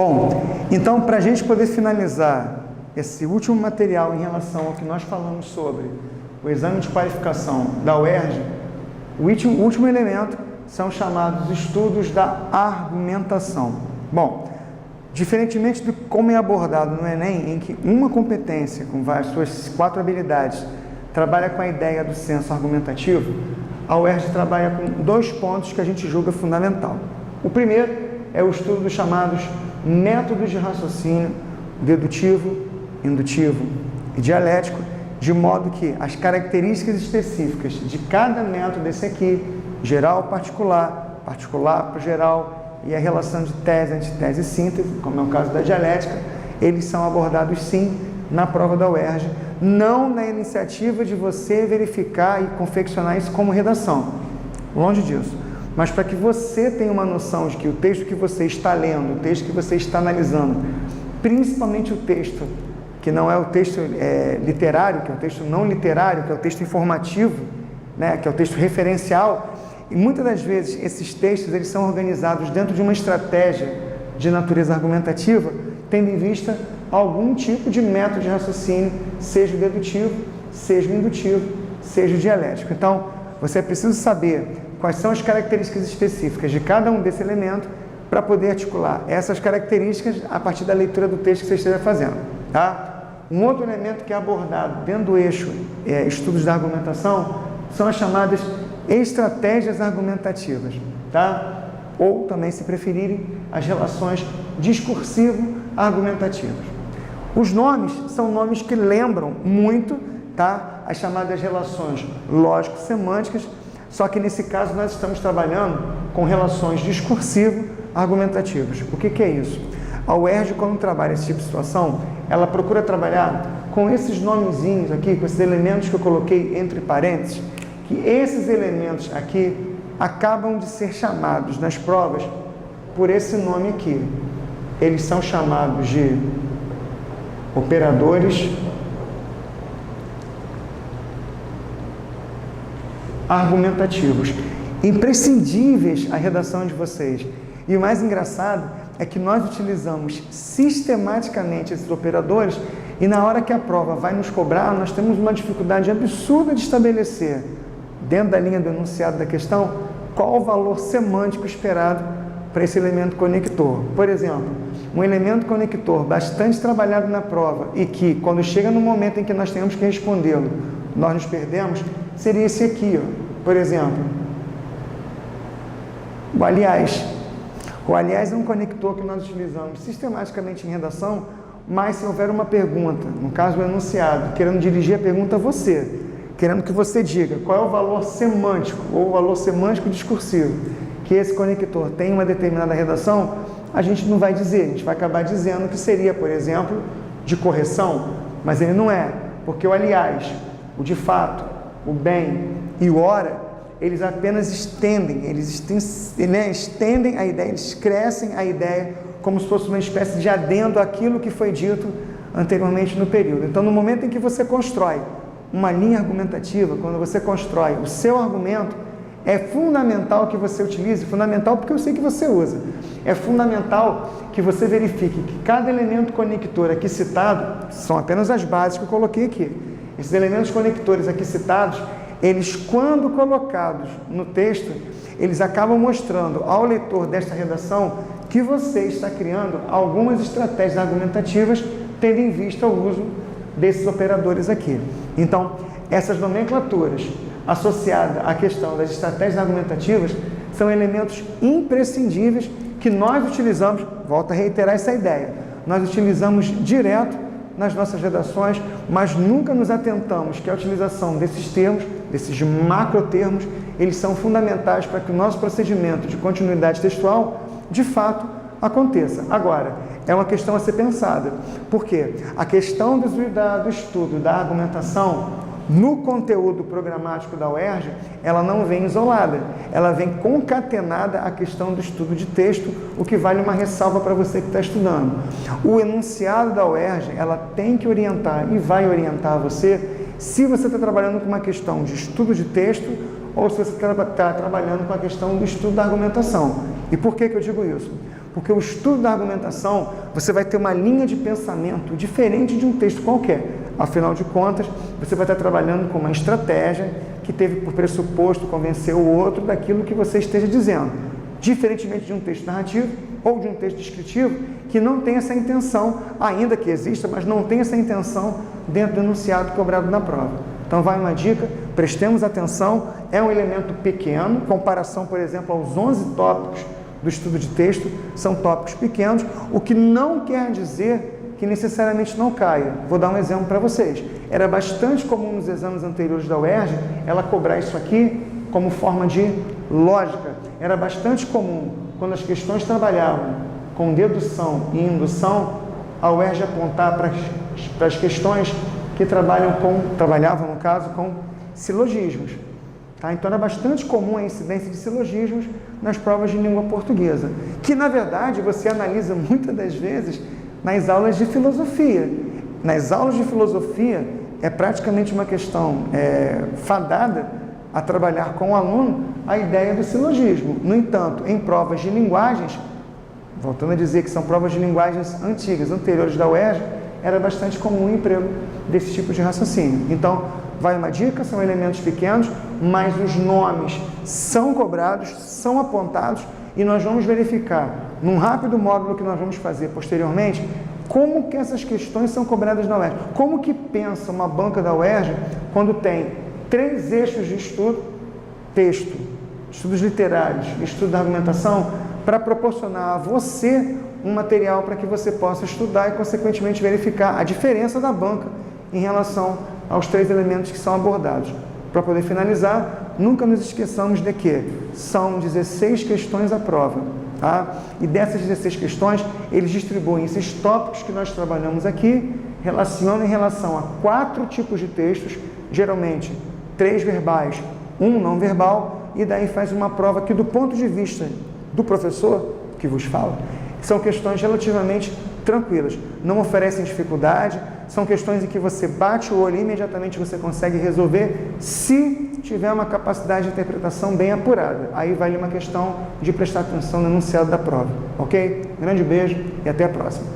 Bom, então, para a gente poder finalizar esse último material em relação ao que nós falamos sobre o exame de qualificação da UERJ, o último elemento são chamados estudos da argumentação. Bom, diferentemente de como é abordado no Enem, em que uma competência, com as suas 4 habilidades, trabalha com a ideia do senso argumentativo, a UERJ trabalha com 2 pontos que a gente julga fundamental. O primeiro é o estudo dos chamados métodos de raciocínio dedutivo, indutivo e dialético, de modo que as características específicas de cada método desse aqui, geral, particular, particular para o geral, e a relação de tese, antitese e síntese, como é o caso da dialética, eles são abordados sim na prova da UERJ, não na iniciativa de você verificar e confeccionar isso como redação, longe disso, mas para que você tenha uma noção de que o texto que você está lendo, o texto que você está analisando, principalmente o texto que não é o texto literário, que é o texto não literário, que é o texto informativo, né, que é o texto referencial, e muitas das vezes esses textos eles são organizados dentro de uma estratégia de natureza argumentativa, tendo em vista algum tipo de método de raciocínio, seja o dedutivo, seja o indutivo, seja o dialético. Então, você precisa saber quais são as características específicas de cada um desse elemento para poder articular essas características a partir da leitura do texto que você esteja fazendo, tá? Um outro elemento que é abordado dentro do eixo estudos da argumentação são as chamadas estratégias argumentativas, tá? Ou também, se preferirem, as relações discursivo-argumentativas. Os nomes são nomes que lembram muito, tá? As chamadas relações lógico-semânticas, só que nesse caso nós estamos trabalhando com relações discursivo-argumentativas. O que é isso? A UERJ, quando trabalha esse tipo de situação, ela procura trabalhar com esses nomezinhos aqui, com esses elementos que eu coloquei entre parênteses, que esses elementos aqui acabam de ser chamados nas provas por esse nome aqui. Eles são chamados de operadores argumentativos, imprescindíveis à redação de vocês. E o mais engraçado é que nós utilizamos sistematicamente esses operadores e na hora que a prova vai nos cobrar, nós temos uma dificuldade absurda de estabelecer, dentro da linha do enunciado da questão, qual o valor semântico esperado para esse elemento conector. Por exemplo, um elemento conector bastante trabalhado na prova e que, quando chega no momento em que nós temos que respondê-lo, nós nos perdemos, seria esse aqui, ó. Por exemplo, o aliás. O aliás é um conector que nós utilizamos sistematicamente em redação, mas se houver uma pergunta, no caso o enunciado, querendo dirigir a pergunta a você, querendo que você diga qual é o valor semântico ou o valor semântico discursivo que esse conector tem em uma determinada redação, a gente não vai dizer, a gente vai acabar dizendo que seria, por exemplo, de correção, mas ele não é, porque o aliás, o de fato, o bem e o ora, eles apenas estendem, estendem a ideia, eles crescem a ideia como se fosse uma espécie de adendo àquilo que foi dito anteriormente no período. Então, no momento em que você constrói uma linha argumentativa, quando você constrói o seu argumento, é fundamental que você utilize, fundamental porque eu sei que você usa, é fundamental que você verifique que cada elemento conector aqui citado, são apenas as bases que eu coloquei aqui, esses elementos conectores aqui citados, eles, quando colocados no texto, eles acabam mostrando ao leitor desta redação que você está criando algumas estratégias argumentativas tendo em vista o uso desses operadores aqui. Então, essas nomenclaturas associadas à questão das estratégias argumentativas são elementos imprescindíveis que nós utilizamos, volto a reiterar essa ideia, nós utilizamos direto nas nossas redações, mas nunca nos atentamos que a utilização desses termos, desses macrotermos, eles são fundamentais para que o nosso procedimento de continuidade textual, de fato, aconteça. Agora, é uma questão a ser pensada, porque a questão do estudo da argumentação no conteúdo programático da UERJ, ela não vem isolada, ela vem concatenada à questão do estudo de texto, o que vale uma ressalva para você que está estudando. O enunciado da UERJ, ela tem que orientar e vai orientar você se você está trabalhando com uma questão de estudo de texto ou se você está trabalhando com a questão do estudo da argumentação. E por que eu digo isso? Porque o estudo da argumentação, você vai ter uma linha de pensamento diferente de um texto qualquer. Afinal de contas, você vai estar trabalhando com uma estratégia que teve por pressuposto convencer o outro daquilo que você esteja dizendo. Diferentemente de um texto narrativo ou de um texto descritivo, que não tem essa intenção, ainda que exista, mas não tem essa intenção dentro do enunciado cobrado na prova. Então vai uma dica, prestemos atenção, é um elemento pequeno, comparação, por exemplo, aos 11 tópicos do estudo de texto, são tópicos pequenos, o que não quer dizer que necessariamente não caia. Vou dar um exemplo para vocês. Era bastante comum nos exames anteriores da UERJ, ela cobrar isso aqui como forma de lógica. Era bastante comum, quando as questões trabalhavam com dedução e indução, a UERJ apontar para as questões que trabalhavam, no caso, com silogismos. Tá? Então, era bastante comum a incidência de silogismos nas provas de língua portuguesa, que, na verdade, você analisa muitas das vezes nas aulas de filosofia. Nas aulas de filosofia, é praticamente uma questão fadada a trabalhar com o aluno a ideia do silogismo. No entanto, em provas de linguagens, voltando a dizer que são provas de linguagens antigas, anteriores da UERJ, era bastante comum o emprego desse tipo de raciocínio. Então, vai uma dica, são elementos pequenos, mas os nomes são cobrados, são apontados, e nós vamos verificar, num rápido módulo que nós vamos fazer posteriormente, como que essas questões são cobradas na UERJ. Como que pensa uma banca da UERJ quando tem 3 eixos de estudo: texto, estudos literários, estudo da argumentação, para proporcionar a você um material para que você possa estudar e, consequentemente, verificar a diferença da banca em relação aos 3 elementos que são abordados. Para poder finalizar, nunca nos esqueçamos de que são 16 questões à prova, tá? E dessas 16 questões, eles distribuem esses tópicos que nós trabalhamos aqui, relacionam em relação a 4 tipos de textos, geralmente 3 verbais, 1 não verbal, e daí faz uma prova que, do ponto de vista do professor que vos fala, são questões relativamente tranquilas, não oferecem dificuldade, são questões em que você bate o olho e imediatamente você consegue resolver, se tiver uma capacidade de interpretação bem apurada. Aí vale uma questão de prestar atenção no enunciado da prova, ok? Grande beijo e até a próxima.